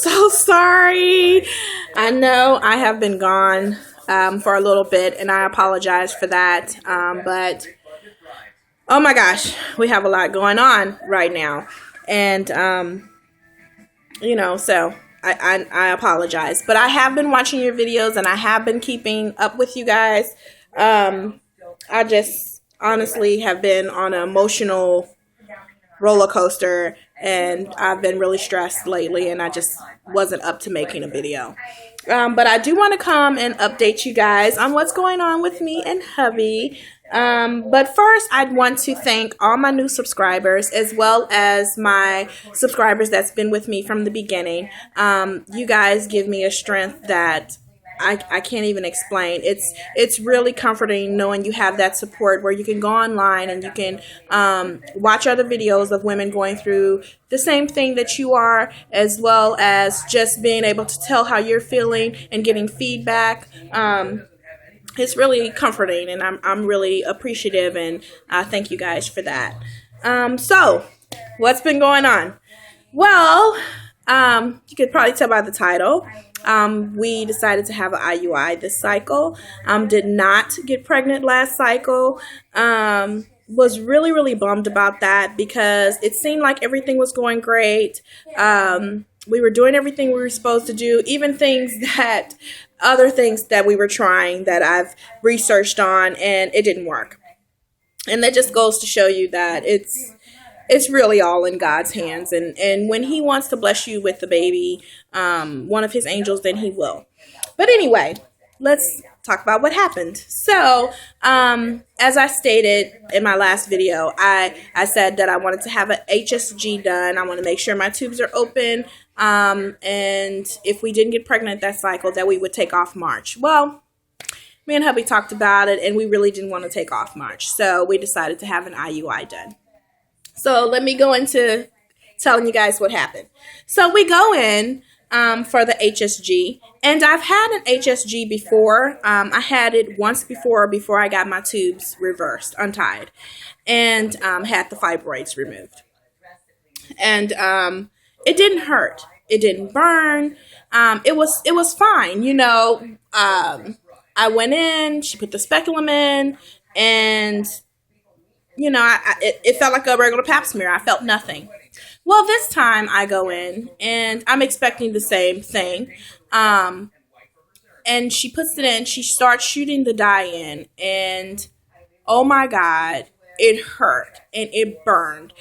so sorry. I know I have been gone for a little bit, and I apologize for that. But oh my gosh, we have a lot going on right now, and so I apologize. But I have been watching your videos, and I have been keeping up with you guys. I just honestly have been on an emotional roller coaster, and I've been really stressed lately, and I just wasn't up to making a video. But I do want to come and update you guys on what's going on with me and hubby. But first, I'd want to thank all my new subscribers, as well as my subscribers that's been with me from the beginning. You guys give me a strength that I can't even explain. It's really comforting knowing you have that support where you can go online and you can watch other videos of women going through the same thing that you are, as well as just being able to tell how you're feeling and getting feedback. It's really comforting, and I'm really appreciative, and thank you guys for that. So what's been going on? Well, you could probably tell by the title. We decided to have an IUI this cycle. Did not get pregnant last cycle. Was really, really bummed about that because it seemed like everything was going great. We were doing everything we were supposed to do, even other things that we were trying that I've researched on, and it didn't work. And that just goes to show you that it's really all in God's hands. And when he wants to bless you with the baby, one of his angels, then he will. But anyway, let's talk about what happened. So, as I stated in my last video, I said that I wanted to have an HSG done. I want to make sure my tubes are open. And if we didn't get pregnant that cycle, that we would take off March. Well, me and hubby talked about it, and we really didn't want to take off March. So we decided to have an IUI done. So let me go into telling you guys what happened. So we go in for the HSG, and I've had an HSG before. I had it once before I got my tubes untied, and had the fibroids removed. And it didn't hurt. It didn't burn. It was fine. I went in, she put the speculum in, and it felt like a regular pap smear. I felt nothing. Well, this time I go in, and I'm expecting the same thing. And she puts it in. She starts shooting the dye in, and oh my God, it hurt and it burned.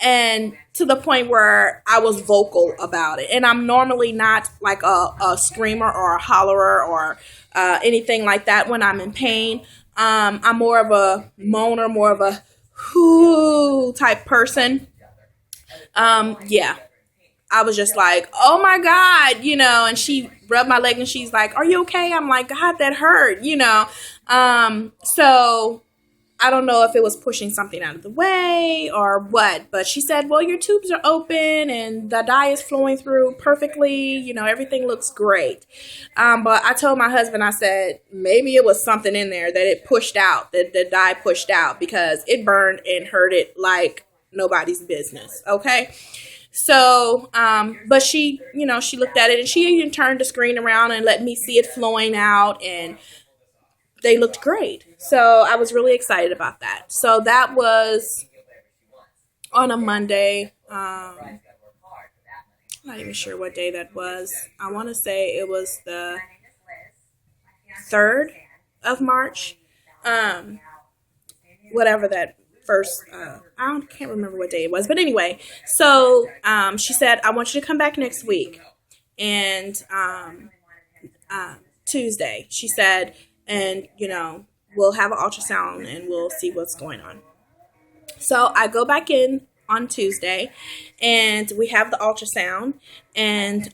And to the point where I was vocal about it. And I'm normally not like a screamer or a hollerer or anything like that when I'm in pain. I'm more of a moaner, more of a whoo type person. Yeah. I was just like, oh my God, and she rubbed my leg and she's like, are you okay? I'm like, God, that hurt, So I don't know if it was pushing something out of the way or what, but she said, well, your tubes are open and the dye is flowing through perfectly. Everything looks great. But I told my husband, I said, maybe it was something in there that it pushed out, that the dye pushed out, because it burned and hurt it like nobody's business. Okay. So, but she, she looked at it and she even turned the screen around and let me see it flowing out, and they looked great. So I was really excited about that. So that was on a Monday. I'm not even sure what day that was. I want to say it was the 3rd of March. Whatever that first, I can't remember what day it was. But anyway, so she said, I want you to come back next week. And Tuesday, she said, and, we'll have an ultrasound and we'll see what's going on. So I go back in on Tuesday and we have the ultrasound, and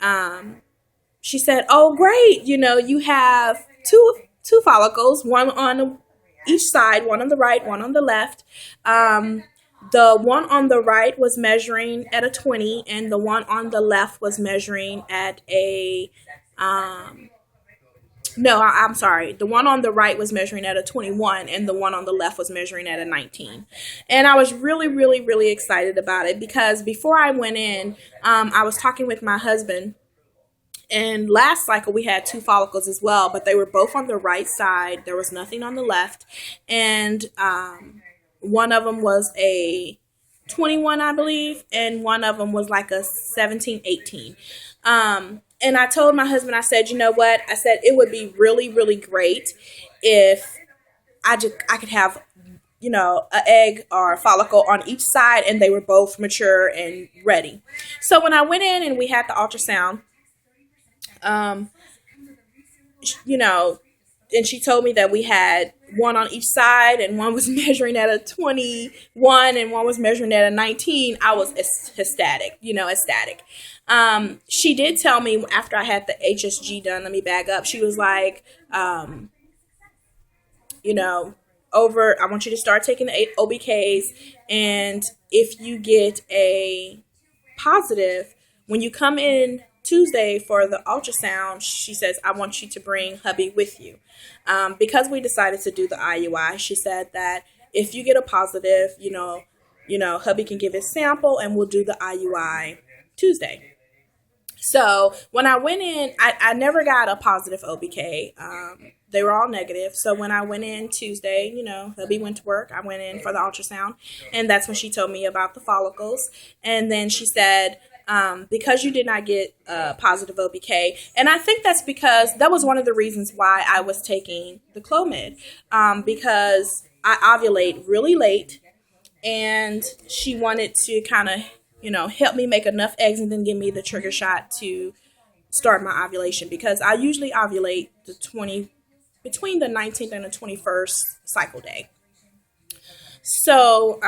she said, oh, great. You have two follicles, one on each side, one on the right, one on the left. The one on the right was measuring at a 20, and the one on the left was measuring at a No, I'm sorry. The one on the right was measuring at a 21, and the one on the left was measuring at a 19. And I was really, really, really excited about it because before I went in, I was talking with my husband. And last cycle, we had two follicles as well, but they were both on the right side. There was nothing on the left. And one of them was a 21, I believe, and one of them was like a 17, 18. And I told my husband, I said, you know what? I said, it would be really, really great if I could have, an egg or a follicle on each side and they were both mature and ready. So when I went in and we had the ultrasound, and she told me that we had one on each side and one was measuring at a 21 and one was measuring at a 19. I was ecstatic. She did tell me after I had the HSG done, let me back up. She was like, I want you to start taking the OBKs. And if you get a positive, when you come in Tuesday for the ultrasound, she says, I want you to bring hubby with you. Because we decided to do the IUI, she said that if you get a positive, hubby can give his sample and we'll do the IUI Tuesday. So when I went in, I never got a positive OBK. They were all negative. So when I went in Tuesday, hubby went to work. I went in for the ultrasound, and that's when she told me about the follicles. And then she said, because you did not get a positive OBK, and I think that's because that was one of the reasons why I was taking the Clomid, because I ovulate really late, and she wanted to kind of, help me make enough eggs and then give me the trigger shot to start my ovulation, because I usually ovulate between the 19th and the 21st cycle day. So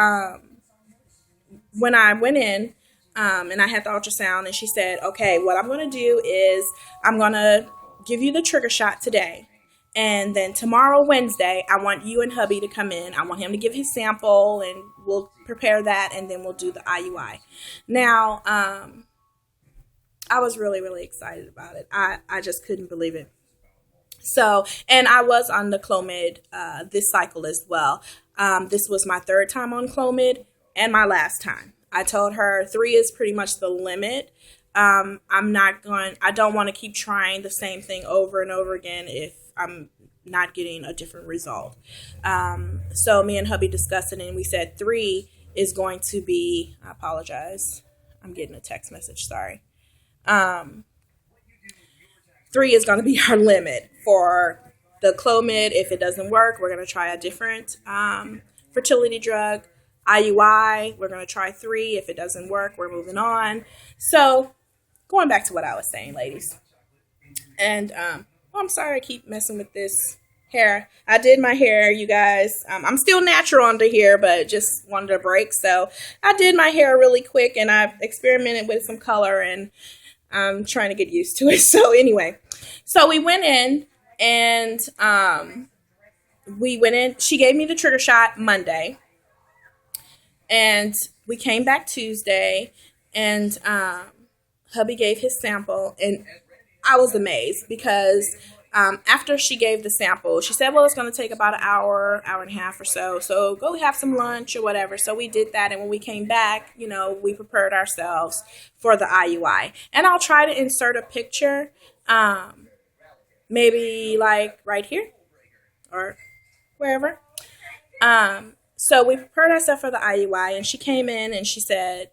when I went in, and I had the ultrasound, and she said, okay, what I'm going to do is I'm going to give you the trigger shot today. And then tomorrow, Wednesday, I want you and hubby to come in. I want him to give his sample, and we'll prepare that, and then we'll do the IUI. Now, I was really, really excited about it. I just couldn't believe it. So, and I was on the Clomid this cycle as well. This was my third time on Clomid and my last time. I told her 3 is pretty much the limit. I don't want to keep trying the same thing over and over again if I'm not getting a different result. So me and hubby discussed it, and we said 3 is going to be, I apologize, I'm getting a text message, sorry. 3 is going to be our limit for the Clomid. If it doesn't work, we're going to try a different fertility drug. IUI, we're going to try 3. If it doesn't work, we're moving on. So going back to what I was saying, ladies. And I'm sorry I keep messing with this hair. I did my hair, you guys. I'm still natural under here, but just wanted a break. So I did my hair really quick, and I've experimented with some color, and I'm trying to get used to it. So anyway, so we went in, and she gave me the trigger shot Monday. And we came back Tuesday, and hubby gave his sample, and I was amazed because after she gave the sample, she said, well, it's going to take about an hour, hour and a half or so. So go have some lunch or whatever. So we did that. And when we came back, we prepared ourselves for the IUI. And I'll try to insert a picture, maybe like right here or wherever. So we prepared ourselves for the IUI, and she came in and she said,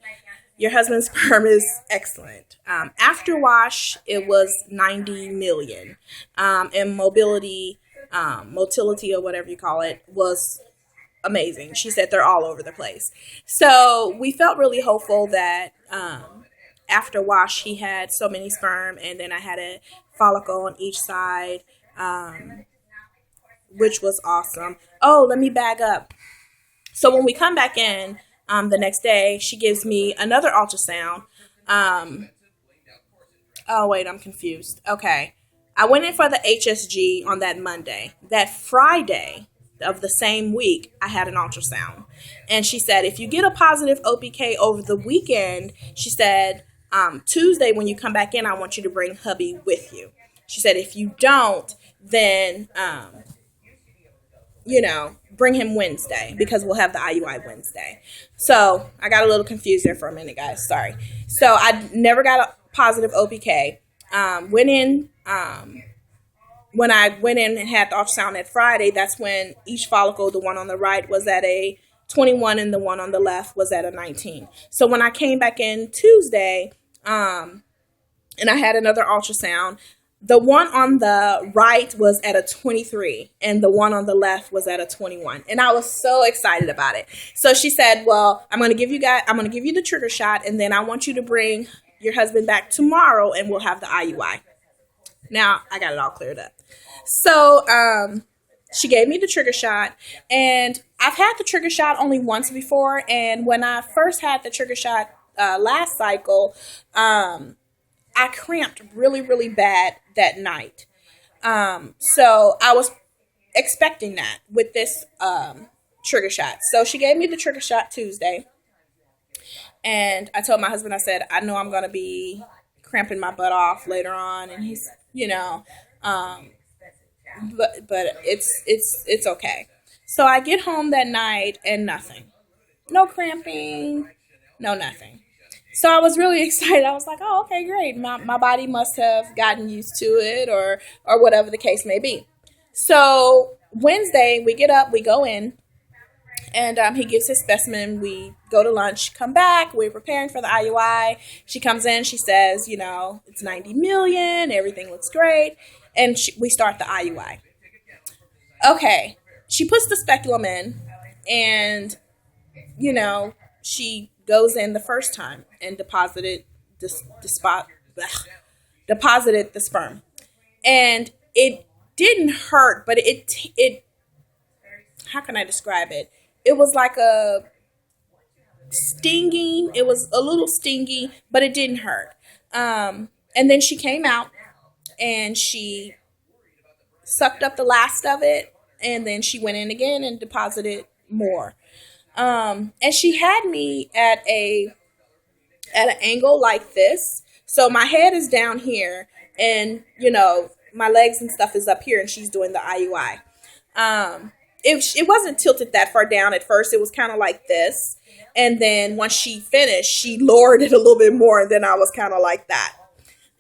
your husband's sperm is excellent. After wash, it was 90 million. And motility or whatever you call it, was amazing. She said they're all over the place. So we felt really hopeful that after wash, he had so many sperm, and then I had a follicle on each side, which was awesome. Oh, let me back up. So when we come back in the next day, she gives me another ultrasound. Oh, wait, I'm confused. Okay. I went in for the HSG on that Monday. That Friday of the same week, I had an ultrasound. And she said, if you get a positive OPK over the weekend, she said, Tuesday when you come back in, I want you to bring hubby with you. She said, if you don't, then, bring him Wednesday because we'll have the IUI Wednesday. So I got a little confused there for a minute, guys. Sorry. So I never got a positive OPK. When I went in and had the ultrasound at Friday, that's when each follicle, the one on the right was at a 21 and the one on the left was at a 19. So when I came back in Tuesday, and I had another ultrasound, the one on the right was at a 23 and the one on the left was at a 21. And I was so excited about it. So she said, well, I'm going to give you the trigger shot, and then I want you to bring your husband back tomorrow and we'll have the IUI. Now I got it all cleared up. So, she gave me the trigger shot, and I've had the trigger shot only once before. And when I first had the trigger shot, last cycle, I cramped really, really bad that night. So I was expecting that with this, trigger shot. So she gave me the trigger shot Tuesday, and I told my husband, I said, I know I'm going to be cramping my butt off later on. And he's, but it's okay. So I get home that night and nothing, no cramping, no nothing. So I was really excited. I was like, oh, okay, great. My body must have gotten used to it or whatever the case may be. So Wednesday we get up, we go in, and he gives his specimen. We go to lunch, come back. We're preparing for the IUI. She comes in. She says, it's 90 million. Everything looks great. And we start the IUI. Okay. She puts the speculum in, and, she goes in the first time and deposited the sperm. And it didn't hurt, but it how can I describe it? It was like a stinging. It was a little stingy, but it didn't hurt. And then she came out and she sucked up the last of it, and then she went in again and deposited more. And she had me at an angle like this. So my head is down here, and my legs and stuff is up here, and she's doing the IUI. It wasn't tilted that far down at first. It was kind of like this. And then once she finished, she lowered it a little bit more, and then I was kind of like that.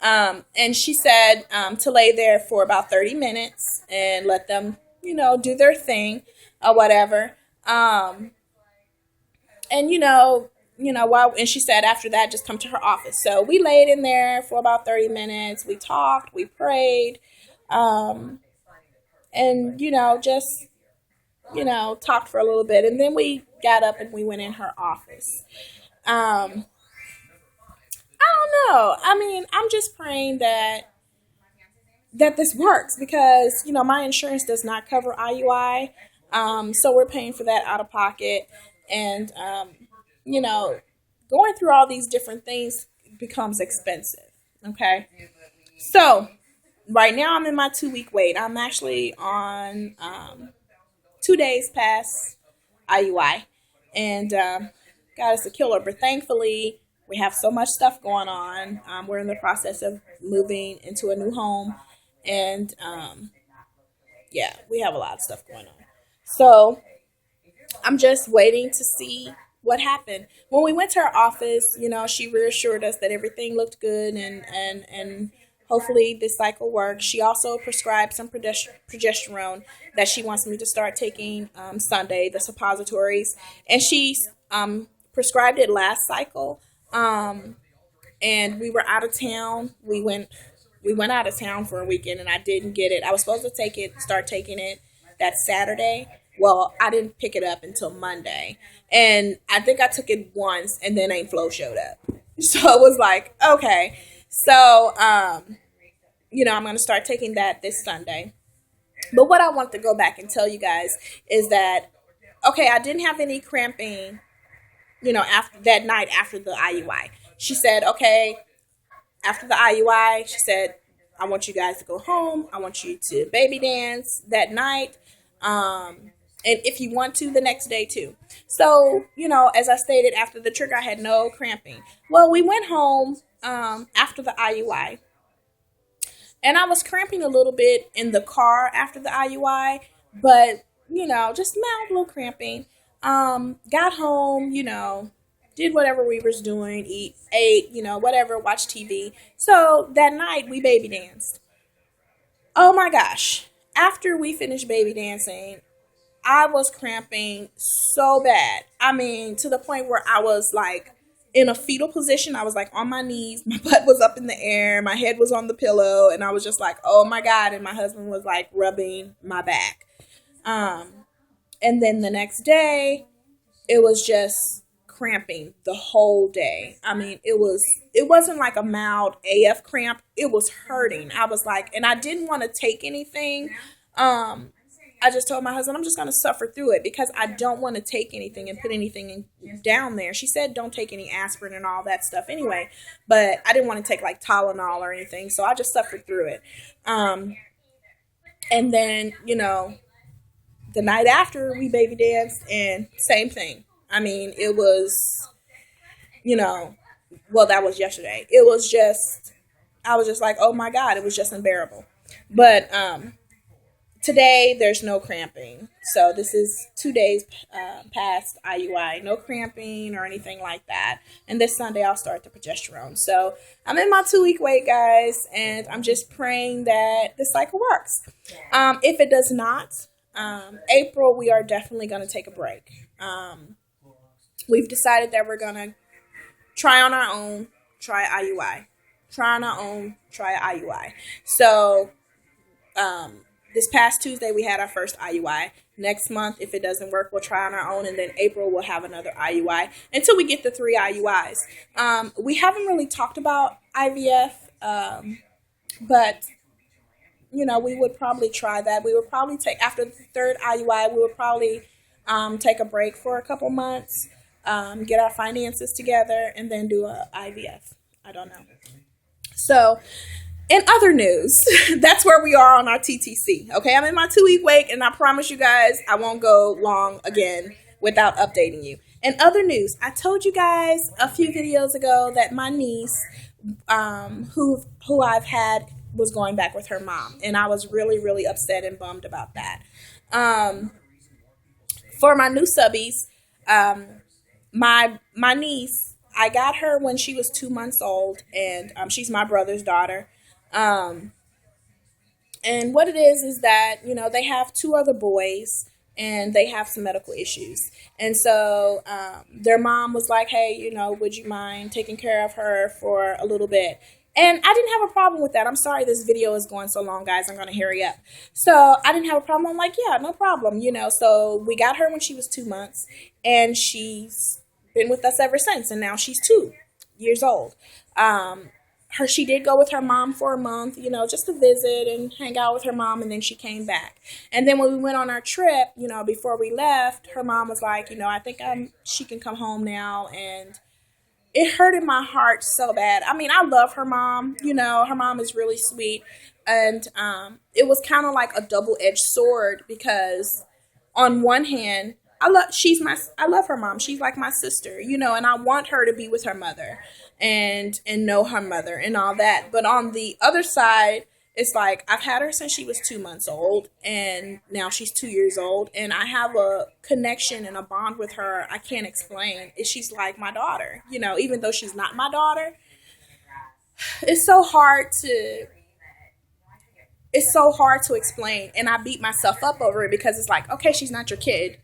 And she said to lay there for about 30 minutes and let them, do their thing or whatever. And and she said after that, just come to her office. So we laid in there for about 30 minutes. We talked, we prayed, and, just, talked for a little bit. And then we got up and we went in her office. I don't know. I mean, I'm just praying that this works because, my insurance does not cover IUI. So we're paying for that out of pocket. And, going through all these different things becomes expensive. Okay. So right now I'm in my 2-week wait. I'm actually on 2 days past IUI. And God, it's a killer. But thankfully, we have so much stuff going on. We're in the process of moving into a new home. And, we have a lot of stuff going on. So I'm just waiting to see what happened. When we went to her office, she reassured us that everything looked good and hopefully this cycle works. She also prescribed some progesterone that she wants me to start taking Sunday, the suppositories. And she prescribed it last cycle. And we were out of town. We went out of town for a weekend, and I didn't get it. I was supposed to start taking it that Saturday. Well, I didn't pick it up until Monday. And I think I took it once, and then Ain't Flo showed up. So it was like, okay. So, I'm going to start taking that this Sunday. But what I want to go back and tell you guys is that, okay, I didn't have any cramping, after that night after the IUI. She said, okay, after the IUI, she said, I want you guys to go home. I want you to baby dance that night. And if you want to, the next day too. So, as I stated, after the trigger, I had no cramping. Well, we went home after the IUI. And I was cramping a little bit in the car after the IUI, but just mild little cramping. Got home, did whatever we was doing, ate, whatever, watched TV. So that night we baby danced. Oh my gosh. After we finished baby dancing, I was cramping so bad. I mean, to the point where I was like in a fetal position. I was like on my knees. My butt was up in the air. My head was on the pillow. And I was just like, oh my God. And my husband was like rubbing my back. And then the next day, it was just cramping the whole day. I mean, it wasn't like a mild AF cramp. It was hurting. I was like, and I didn't want to take anything. I just told my husband, I'm just going to suffer through it because I don't want to take anything and put anything down there. She said, don't take any aspirin and all that stuff anyway, but I didn't want to take like Tylenol or anything. So I just suffered through it. And then, the night after we baby danced and same thing. I mean, it was, well, that was yesterday. It was just, I was just like, oh my God, it was just unbearable. But, today, there's no cramping. So this is 2 days past IUI. No cramping or anything like that. And this Sunday, I'll start the progesterone. So I'm in my 2-week wait, guys. And I'm just praying that the cycle works. If it does not, April, we are definitely going to take a break. We've decided that we're going to try on our own, try IUI. Try on our own, try IUI. So, this past Tuesday, we had our first IUI. Next month, if it doesn't work, we'll try on our own. And then April, we'll have another IUI until we get the 3 IUIs. We haven't really talked about IVF, but, we would probably try that. We would probably take, after the 3rd IUI, we would probably take a break for a couple months, get our finances together, and then do a IVF. I don't know. So, in other news, that's where we are on our TTC. Okay, I'm in my 2-week wait, and I promise you guys I won't go long again without updating you. In other news, I told you guys a few videos ago that my niece, who I've had, was going back with her mom, and I was really, really upset and bummed about that. For my new subbies, my niece, I got her when she was 2 months old, and she's my brother's daughter. And what it is that, they have 2 other boys and they have some medical issues. And so, their mom was like, hey, would you mind taking care of her for a little bit? And I didn't have a problem with that. I'm sorry this video is going so long, guys. I'm going to hurry up. So I didn't have a problem. I'm like, yeah, no problem. So we got her when she was 2 months and she's been with us ever since. And now she's 2 years old. She did go with her mom for a month, just to visit and hang out with her mom, and then she came back. And then when we went on our trip, before we left, her mom was like, I think she can come home now, and it hurted my heart so bad. I mean, I love her mom, her mom is really sweet, and it was kind of like a double-edged sword because on one hand, I love her mom. She's like my sister, and I want her to be with her mother and know her mother and all that. But on the other side, it's like I've had her since she was 2 months old and now she's 2 years old. And I have a connection and a bond with her I can't explain. She's like my daughter, even though she's not my daughter. It's so hard to explain, and I beat myself up over it because it's like, okay, she's not your kid,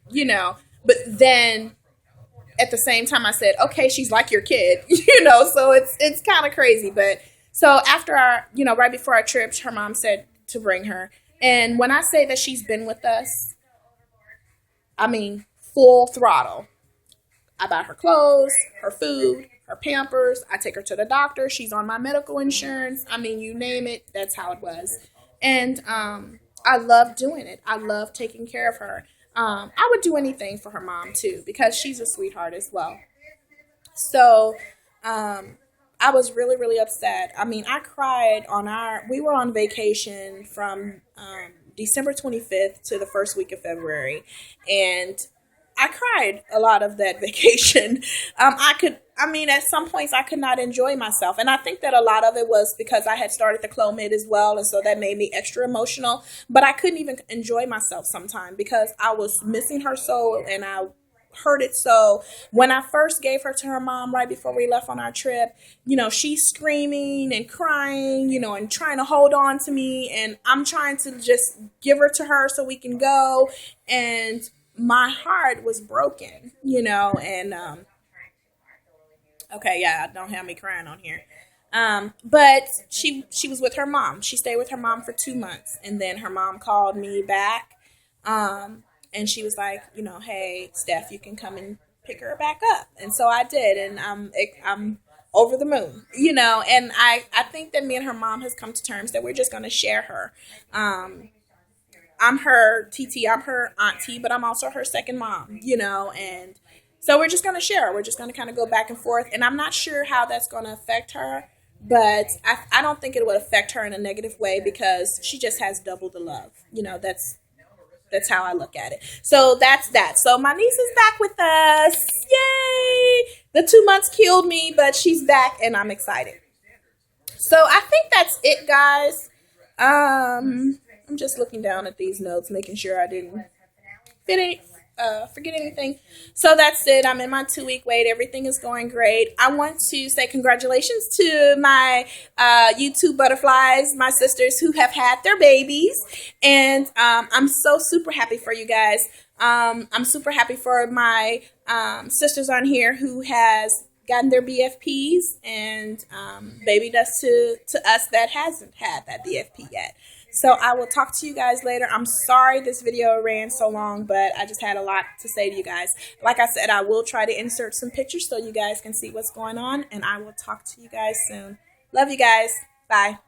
but then at the same time I said, okay, she's like your kid, so it's kind of crazy. But so after our, right before our trip, her mom said to bring her. And when I say that she's been with us, I mean, full throttle. I buy her clothes, her food, her Pampers. I take her to the doctor. She's on my medical insurance. I mean, you name it, that's how it was. And I love doing it. I love taking care of her. I would do anything for her mom, too, because she's a sweetheart as well. So I was really, really upset. I mean, I cried we were on vacation from December 25th to the first week of February. And I cried a lot of that vacation. At some points I could not enjoy myself. And I think that a lot of it was because I had started the Clomid as well. And so that made me extra emotional. But I couldn't even enjoy myself sometimes because I was missing her so, and I hurt it so. When I first gave her to her mom right before we left on our trip, she's screaming and crying, and trying to hold on to me. And I'm trying to just give her to her so we can go. And my heart was broken, and okay, yeah, don't have me crying on here. But she was with her mom. She stayed with her mom for 2 months, and then her mom called me back, and she was like, hey, Steph, you can come and pick her back up. And so I did, and I'm over the moon, And I think that me and her mom has come to terms that we're just going to share her. I'm her TT, I'm her auntie, but I'm also her second mom, and so we're just going to share. We're just going to kind of go back and forth, and I'm not sure how that's going to affect her, but I don't think it would affect her in a negative way because she just has double the love. That's how I look at it. So that's that. So my niece is back with us. Yay! The 2 months killed me, but she's back, and I'm excited. So I think that's it, guys. I'm just looking down at these notes, making sure I didn't forget anything. So that's it. I'm in my 2-week wait. Everything is going great. I want to say congratulations to my YouTube butterflies, my sisters who have had their babies. And I'm so super happy for you guys. I'm super happy for my sisters on here who has gotten their BFPs and babied us to us that hasn't had that BFP yet. So I will talk to you guys later. I'm sorry this video ran so long, but I just had a lot to say to you guys. Like I said, I will try to insert some pictures so you guys can see what's going on, and I will talk to you guys soon. Love you guys. Bye.